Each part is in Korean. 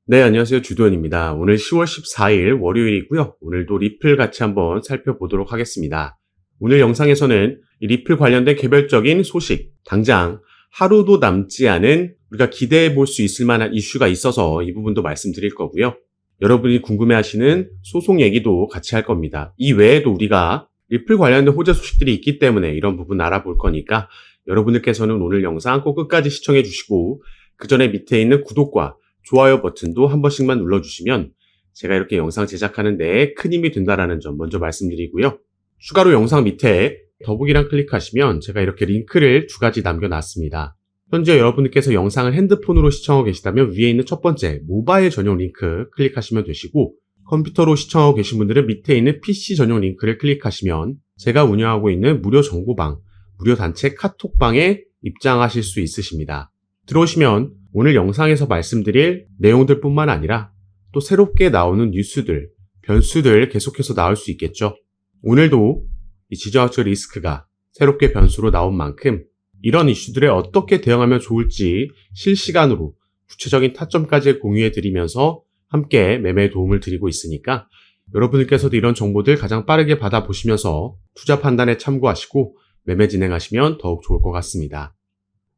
네, 안녕하세요. 주도현입니다. 오늘 10월 14일 월요일이고요. 오늘도 리플 같이 한번 살펴보도록 하겠습니다. 오늘 영상에서는 이 리플 관련된 개별적인 소식, 당장 하루도 남지 않은 우리가 기대해 볼 수 있을 만한 이슈가 있어서 이 부분도 말씀드릴 거고요. 여러분이 궁금해하시는 소송 얘기도 같이 할 겁니다. 이 외에도 우리가 리플 관련된 호재 소식들이 있기 때문에 이런 부분 알아볼 거니까 여러분들께서는 오늘 영상 꼭 끝까지 시청해 주시고 그 전에 밑에 있는 구독과 좋아요 버튼도 한 번씩만 눌러주시면 제가 이렇게 영상 제작하는 데 큰 힘이 된다는 점 먼저 말씀드리고요. 추가로 영상 밑에 더보기란 클릭하시면 제가 이렇게 링크를 두 가지 남겨놨습니다. 현재 여러분께서 영상을 핸드폰으로 시청하고 계시다면 위에 있는 첫 번째 모바일 전용 링크 클릭하시면 되시고, 컴퓨터로 시청하고 계신 분들은 밑에 있는 PC 전용 링크를 클릭하시면 제가 운영하고 있는 무료 정보방, 무료 단체 카톡방에 입장하실 수 있으십니다. 들어오시면 오늘 영상에서 말씀드릴 내용들 뿐만 아니라 또 새롭게 나오는 뉴스들, 변수들 계속해서 나올 수 있겠죠. 오늘도 이 지정학적 리스크가 새롭게 변수로 나온 만큼 이런 이슈들에 어떻게 대응하면 좋을지 실시간으로 구체적인 타점까지 공유해 드리면서 함께 매매에 도움을 드리고 있으니까 여러분들께서도 이런 정보들 가장 빠르게 받아보시면서 투자 판단에 참고하시고 매매 진행하시면 더욱 좋을 것 같습니다.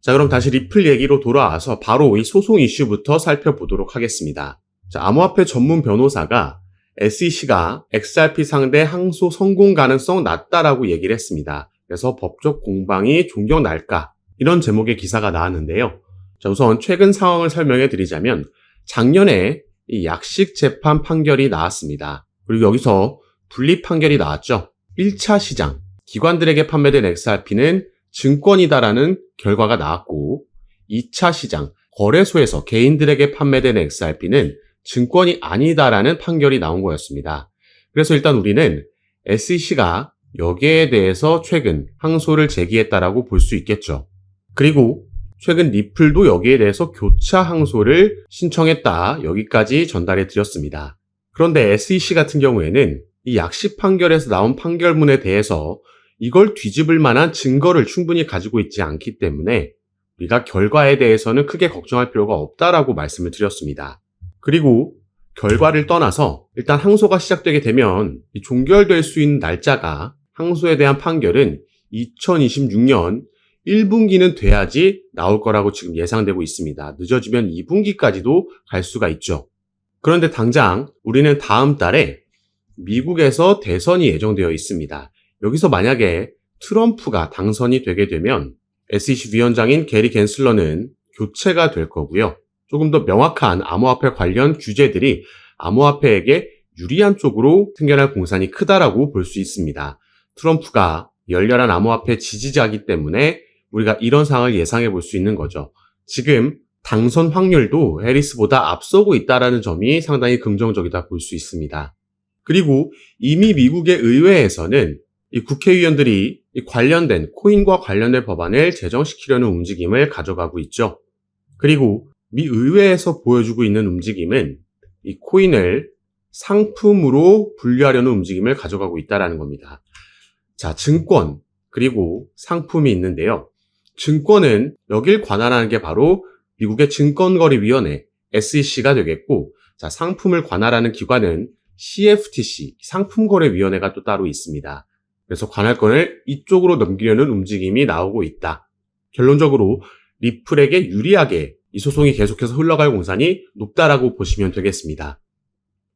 자, 그럼 다시 리플 얘기로 돌아와서 바로 이 소송 이슈부터 살펴보도록 하겠습니다. 자, 암호화폐 전문 변호사가 SEC가 XRP 상대 항소 성공 가능성 낮다라고 얘기를 했습니다. 그래서 법적 공방이 종결 날까? 이런 제목의 기사가 나왔는데요. 자, 우선 최근 상황을 설명해 드리자면 작년에 이 약식 재판 판결이 나왔습니다. 그리고 여기서 분리 판결이 나왔죠. 1차 시장, 기관들에게 판매된 XRP는 증권이다라는 결과가 나왔고, 2차 시장, 거래소에서 개인들에게 판매된 XRP는 증권이 아니다라는 판결이 나온 거였습니다. 그래서 일단 우리는 SEC가 여기에 대해서 최근 항소를 제기했다라고 볼 수 있겠죠. 그리고 최근 리플도 여기에 대해서 교차 항소를 신청했다, 여기까지 전달해 드렸습니다. 그런데 SEC 같은 경우에는 이 약식 판결에서 나온 판결문에 대해서 이걸 뒤집을 만한 증거를 충분히 가지고 있지 않기 때문에 우리가 결과에 대해서는 크게 걱정할 필요가 없다라고 말씀을 드렸습니다. 그리고 결과를 떠나서 일단 항소가 시작되게 되면 종결될 수 있는 날짜가, 항소에 대한 판결은 2026년 1분기는 돼야지 나올 거라고 지금 예상되고 있습니다. 늦어지면 2분기까지도 갈 수가 있죠. 그런데 당장 우리는 다음 달에 미국에서 대선이 예정되어 있습니다. 여기서 만약에 트럼프가 당선이 되게 되면 SEC 위원장인 게리 갠슬러는 교체가 될 거고요. 조금 더 명확한 암호화폐 관련 규제들이 암호화폐에게 유리한 쪽으로 생겨날 공산이 크다라고 볼 수 있습니다. 트럼프가 열렬한 암호화폐 지지자이기 때문에 우리가 이런 상황을 예상해 볼 수 있는 거죠. 지금 당선 확률도 해리스보다 앞서고 있다는 점이 상당히 긍정적이다 볼 수 있습니다. 그리고 이미 미국의 의회에서는 이 국회의원들이 이 관련된 코인과 관련된 법안을 제정시키려는 움직임을 가져가고 있죠. 그리고 미 의회에서 보여주고 있는 움직임은 이 코인을 상품으로 분류하려는 움직임을 가져가고 있다는 겁니다. 자, 증권 그리고 상품이 있는데요. 증권은 여길 관할하는 게 바로 미국의 증권거래위원회 SEC가 되겠고, 자, 상품을 관할하는 기관은 CFTC 상품거래위원회가 또 따로 있습니다. 그래서 관할권을 이쪽으로 넘기려는 움직임이 나오고 있다. 결론적으로 리플에게 유리하게 이 소송이 계속해서 흘러갈 공산이 높다라고 보시면 되겠습니다.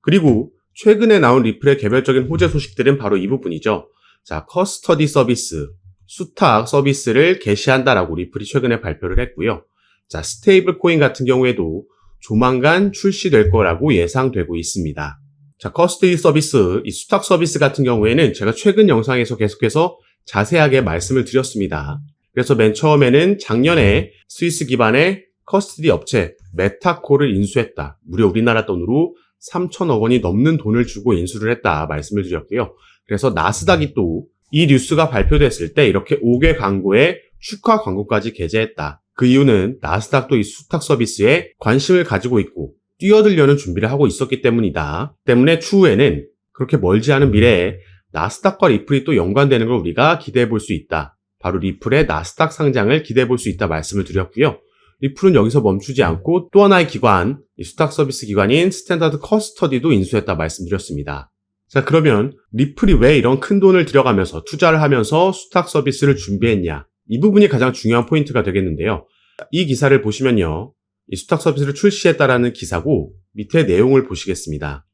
그리고 최근에 나온 리플의 개별적인 호재 소식들은 바로 이 부분이죠. 자, 커스터디 서비스, 수탁 서비스를 개시한다라고 리플이 최근에 발표를 했고요. 자, 스테이블 코인 같은 경우에도 조만간 출시될 거라고 예상되고 있습니다. 자, 커스터디 서비스, 이 수탁 서비스 같은 경우에는 제가 최근 영상에서 계속해서 자세하게 말씀을 드렸습니다. 그래서 맨 처음에는 작년에 스위스 기반의 커스터디 업체 메타코를 인수했다. 무려 우리나라 돈으로 3천억 원이 넘는 돈을 주고 인수를 했다 말씀을 드렸고요. 그래서 나스닥이 또 이 뉴스가 발표됐을 때 이렇게 5개 광고에 축하 광고까지 게재했다. 그 이유는 나스닥도 이 수탁 서비스에 관심을 가지고 있고 뛰어들려는 준비를 하고 있었기 때문이다. 때문에 추후에는 그렇게 멀지 않은 미래에 나스닥과 리플이 또 연관되는 걸 우리가 기대해 볼 수 있다. 바로 리플의 나스닥 상장을 기대해 볼 수 있다 말씀을 드렸고요. 리플은 여기서 멈추지 않고 또 하나의 기관, 이 수탁 서비스 기관인 스탠다드 커스터디도 인수했다 말씀드렸습니다. 자, 그러면 리플이 왜 이런 큰 돈을 들여가면서 투자를 하면서 수탁 서비스를 준비했냐? 이 부분이 가장 중요한 포인트가 되겠는데요. 이 기사를 보시면요. 이 수탁 서비스를 출시했다라는 기사고 밑에 내용을 보시겠습니다.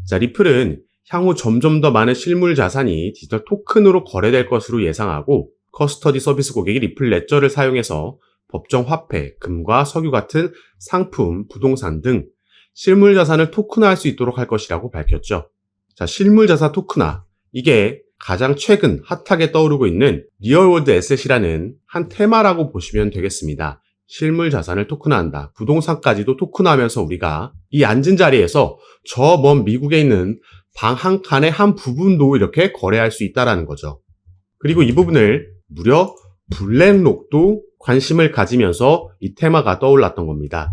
자, 리플은 향후 점점 더 많은 실물 자산이 디지털 토큰으로 거래될 것으로 예상하고 커스터디 서비스 고객이 리플 레저를 사용해서 법정 화폐, 금과 석유 같은 상품, 부동산 등 실물 자산을 토큰화할 수 있도록 할 것이라고 밝혔죠. 자, 실물 자산 토큰화. 이게 가장 최근 핫하게 떠오르고 있는 리얼월드 에셋이라는 한 테마라고 보시면 되겠습니다. 실물 자산을 토큰화한다. 부동산까지도 토큰화하면서 우리가 이 앉은 자리에서 저 먼 미국에 있는 방 한 칸의 한 부분도 이렇게 거래할 수 있다는 거죠. 그리고 이 부분을 무려 블랙록도 관심을 가지면서 이 테마가 떠올랐던 겁니다.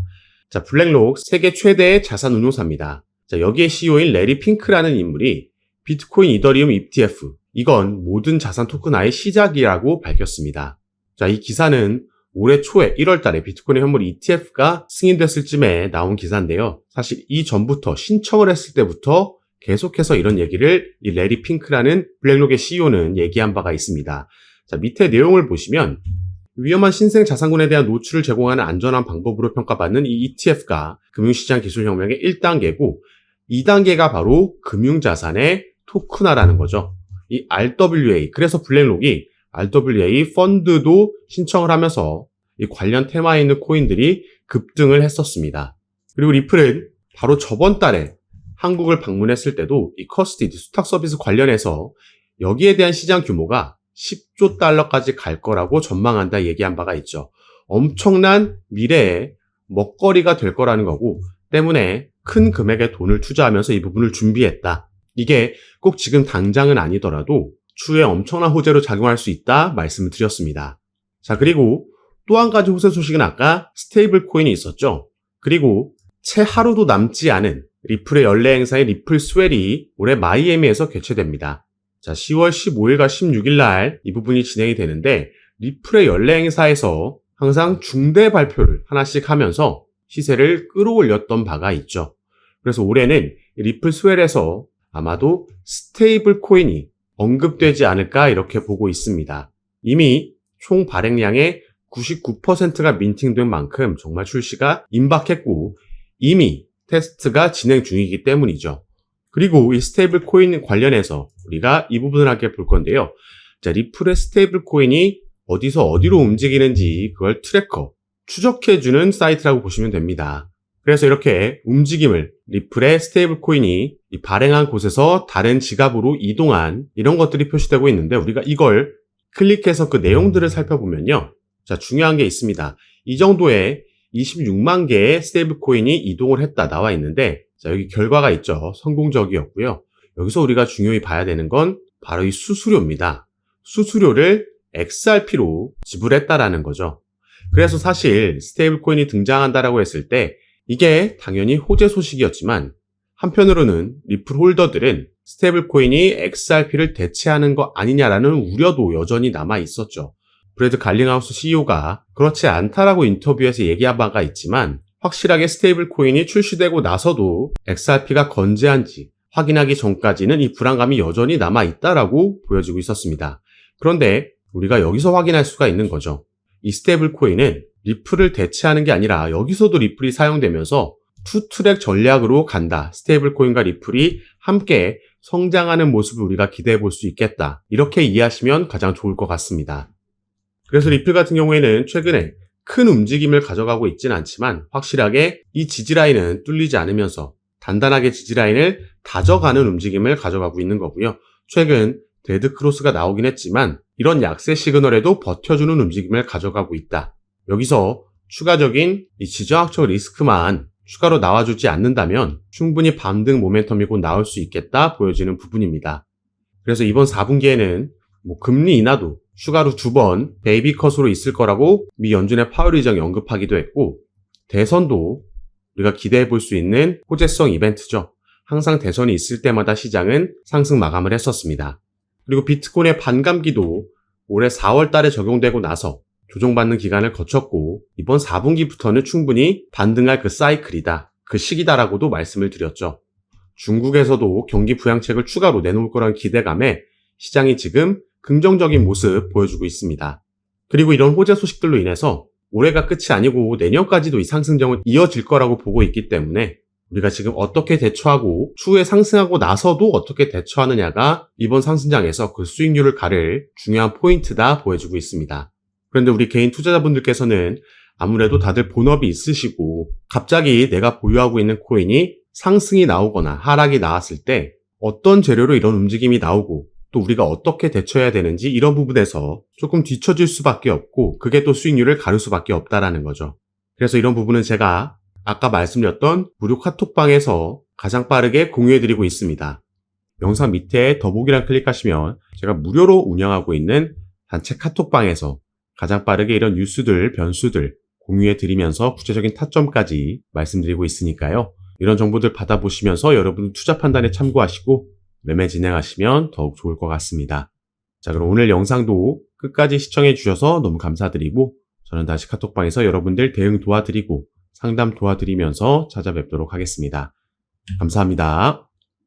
자, 블랙록 세계 최대의 자산 운용사입니다. 자, 여기에 CEO인 레리 핑크라는 인물이 비트코인 이더리움 ETF, 이건 모든 자산 토큰화의 시작이라고 밝혔습니다. 자, 이 기사는 올해 초에 1월 달에 비트코인 현물 ETF가 승인됐을 쯤에 나온 기사인데요. 사실 이전부터 신청을 했을 때부터 계속해서 이런 얘기를 이 레리 핑크라는 블랙록의 CEO는 얘기한 바가 있습니다. 자, 밑에 내용을 보시면 위험한 신생 자산군에 대한 노출을 제공하는 안전한 방법으로 평가받는 이 ETF가 금융시장 기술혁명의 1단계고 2단계가 바로 금융자산의 토큰화라는 거죠. 이 RWA, 그래서 블랙록이 RWA 펀드도 신청을 하면서 이 관련 테마에 있는 코인들이 급등을 했었습니다. 그리고 리플은 바로 저번 달에 한국을 방문했을 때도 이 커스티디 수탁 서비스 관련해서 여기에 대한 시장 규모가 10조 달러까지 갈 거라고 전망한다 얘기한 바가 있죠. 엄청난 미래의 먹거리가 될 거라는 거고 때문에 큰 금액의 돈을 투자하면서 이 부분을 준비했다. 이게 꼭 지금 당장은 아니더라도 추후에 엄청난 호재로 작용할 수 있다 말씀을 드렸습니다. 자, 그리고 또 한 가지 호재 소식은 아까 스테이블 코인이 있었죠. 그리고 채 하루도 남지 않은 리플의 연례 행사인 리플 스웰이 올해 마이애미에서 개최됩니다. 자, 10월 15일과 16일 날 이 부분이 진행이 되는데 리플의 연례 행사에서 항상 중대 발표를 하나씩 하면서 시세를 끌어올렸던 바가 있죠. 그래서 올해는 리플 스웰에서 아마도 스테이블 코인이 언급되지 않을까 이렇게 보고 있습니다. 이미 총 발행량의 99%가 민팅된 만큼 정말 출시가 임박했고 이미 테스트가 진행 중이기 때문이죠. 그리고 이 스테이블 코인 관련해서 우리가 이 부분을 함께 볼 건데요. 자, 리플의 스테이블 코인이 어디서 어디로 움직이는지 그걸 트래커, 추적해주는 사이트라고 보시면 됩니다. 그래서 이렇게 움직임을 리플의 스테이블 코인이 발행한 곳에서 다른 지갑으로 이동한 이런 것들이 표시되고 있는데 우리가 이걸 클릭해서 그 내용들을 살펴보면요. 자, 중요한 게 있습니다. 이 정도의 26만 개의 스테이블 코인이 이동을 했다 나와 있는데 자, 여기 결과가 있죠. 성공적이었고요. 여기서 우리가 중요히 봐야 되는 건 바로 이 수수료입니다. 수수료를 XRP로 지불했다라는 거죠. 그래서 사실 스테이블 코인이 등장한다라고 했을 때 이게 당연히 호재 소식이었지만 한편으로는 리플 홀더들은 스테이블 코인이 XRP를 대체하는 거 아니냐라는 우려도 여전히 남아 있었죠. 브래드 갈링하우스 CEO가 그렇지 않다라고 인터뷰에서 얘기한 바가 있지만 확실하게 스테이블 코인이 출시되고 나서도 XRP가 건재한지 확인하기 전까지는 이 불안감이 여전히 남아 있다라고 보여지고 있었습니다. 그런데 우리가 여기서 확인할 수가 있는 거죠. 이 스테이블 코인은 리플을 대체하는 게 아니라 여기서도 리플이 사용되면서 투트랙 전략으로 간다. 스테이블 코인과 리플이 함께 성장하는 모습을 우리가 기대해 볼 수 있겠다. 이렇게 이해하시면 가장 좋을 것 같습니다. 그래서 리플 같은 경우에는 최근에 큰 움직임을 가져가고 있지는 않지만 확실하게 이 지지라인은 뚫리지 않으면서 단단하게 지지라인을 다져가는 움직임을 가져가고 있는 거고요. 최근 데드 크로스가 나오긴 했지만 이런 약세 시그널에도 버텨주는 움직임을 가져가고 있다. 여기서 추가적인 이 지정학적 리스크만 추가로 나와주지 않는다면 충분히 반등 모멘텀이 곧 나올 수 있겠다 보여지는 부분입니다. 그래서 이번 4분기에는 금리 인하도 추가로 2번 베이비 컷으로 있을 거라고 미 연준의 파월 의장이 언급하기도 했고 대선도 우리가 기대해 볼 수 있는 호재성 이벤트죠. 항상 대선이 있을 때마다 시장은 상승 마감을 했었습니다. 그리고 비트코인의 반감기도 올해 4월 달에 적용되고 나서 조정받는 기간을 거쳤고 이번 4분기부터는 충분히 반등할 그 사이클이다, 그 시기다라고도 말씀을 드렸죠. 중국에서도 경기 부양책을 추가로 내놓을 거란 기대감에 시장이 지금 긍정적인 모습 보여주고 있습니다. 그리고 이런 호재 소식들로 인해서 올해가 끝이 아니고 내년까지도 이 상승장은 이어질 거라고 보고 있기 때문에 우리가 지금 어떻게 대처하고 추후에 상승하고 나서도 어떻게 대처하느냐가 이번 상승장에서 그 수익률을 가를 중요한 포인트다 보여주고 있습니다. 그런데 우리 개인 투자자분들께서는 아무래도 다들 본업이 있으시고 갑자기 내가 보유하고 있는 코인이 상승이 나오거나 하락이 나왔을 때 어떤 재료로 이런 움직임이 나오고 또 우리가 어떻게 대처해야 되는지 이런 부분에서 조금 뒤처질 수밖에 없고 그게 또 수익률을 가를 수밖에 없다라는 거죠. 그래서 이런 부분은 제가 아까 말씀드렸던 무료 카톡방에서 가장 빠르게 공유해드리고 있습니다. 영상 밑에 더보기란 클릭하시면 제가 무료로 운영하고 있는 단체 카톡방에서 가장 빠르게 이런 뉴스들, 변수들 공유해드리면서 구체적인 타점까지 말씀드리고 있으니까요. 이런 정보들 받아보시면서 여러분 투자 판단에 참고하시고 매매 진행하시면 더욱 좋을 것 같습니다. 자, 그럼 오늘 영상도 끝까지 시청해 주셔서 너무 감사드리고 저는 다시 카톡방에서 여러분들 대응 도와드리고 상담 도와드리면서 찾아뵙도록 하겠습니다. 감사합니다.